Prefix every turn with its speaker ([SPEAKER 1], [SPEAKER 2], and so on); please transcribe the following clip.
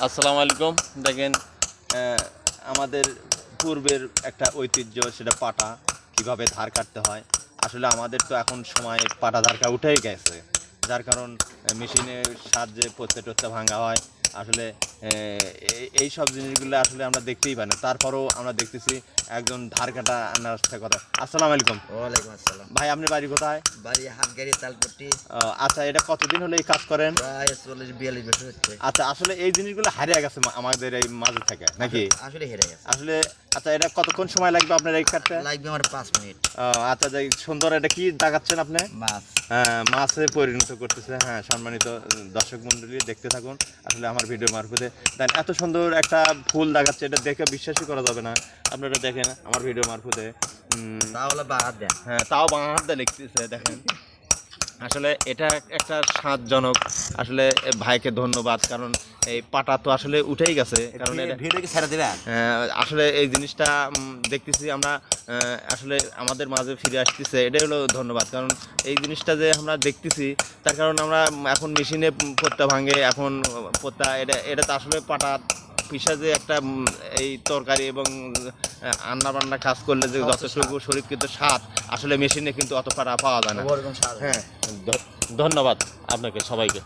[SPEAKER 1] আসসালামু আলাইকুম। দেখেন আমাদের পূর্বের একটা ঐতিহ্য, সেটা পাটা কিভাবে ধার কাটতে হয়। আসলে আমাদের তো এখন সময় পাটা ধারটা উঠেই গেছে, যার কারণ মেশিনের সাহায্যে পড়তে টরতে ভাঙা হয়। আসলে এই সব জিনিসগুলো আসলে আমরা দেখতেই পাই না, তারপরেও আমরা দেখতেছি একজন ধার কাটা আনার সাথে কথা। আসসালামু আলাইকুম।
[SPEAKER 2] ওয়ালাইকুম আসসালাম।
[SPEAKER 1] ভাই, আপনার বাড়ি কোথায়?
[SPEAKER 2] বাড়ি হাটগাড়ি তালপট্টি।
[SPEAKER 1] আচ্ছা, এটা কতদিন হলো এই কাজ করেন?
[SPEAKER 2] প্রায় 40-42 বছর হচ্ছে।
[SPEAKER 1] আচ্ছা, আসলে এই জিনিসগুলো হারিয়ে গেছে আমাদের এই মাঝে থেকে নাকি?
[SPEAKER 2] আসলে হেরে গেছে।
[SPEAKER 1] আসলে আচ্ছা, এটা কতক্ষণ সময় লাগবে আপনার এই কাটতে?
[SPEAKER 2] লাগবে আমার 5 মিনিট।
[SPEAKER 1] আচ্ছা, যাই সুন্দর। এটা কি দাগাচ্ছেন আপনি?
[SPEAKER 2] মাছ।
[SPEAKER 1] মাছে পরিণত করতেছে। হ্যাঁ, সম্মানিত দর্শক মন্ডলী, দেখতে থাকুন আসলে আমার ভিডিও মারফতে। দেন এত সুন্দর একটা ফুল দাগাচ্ছে, এটা দেখে বিশ্বাসই করা যাবে না। আপনারা দেখেন আমার ভিডিও মারফতে।
[SPEAKER 2] তাহলে বাদ দেন।
[SPEAKER 1] হ্যাঁ, তাও বাঁ হাত দিয়ে লিখতেছে, দেখেন। আসলে এটা একটা সাধজনক। আসলে ভাইকে ধন্যবাদ, কারণ এই পাটা তো আসলে উঠেই গেছে। কারণ
[SPEAKER 2] ভিডিও কি ছেড়ে দিবেন?
[SPEAKER 1] আসলে এই জিনিসটা দেখতেছি আমরা, আসলে আমাদের মাঝে ফিরে আসতেছে, এটাই হলো ধন্যবাদ। কারণ এই জিনিসটা যে আমরা দেখতেছি, তার কারণ আমরা এখন মেশিনে পত্তা ভাঙে, এখন পত্তা এটা তো আসলে পাটা পিসা যে একটা এই তরকারি এবং রান্না বান্না কাজ করলে যে যতটুকু শরীর কিন্তু স্বাদ, আসলে মেশিনে কিন্তু অত পারা পাওয়া যায় না।
[SPEAKER 2] ওরকম স্বাদ।
[SPEAKER 1] হ্যাঁ, ধন্যবাদ আপনাকে সবাইকে।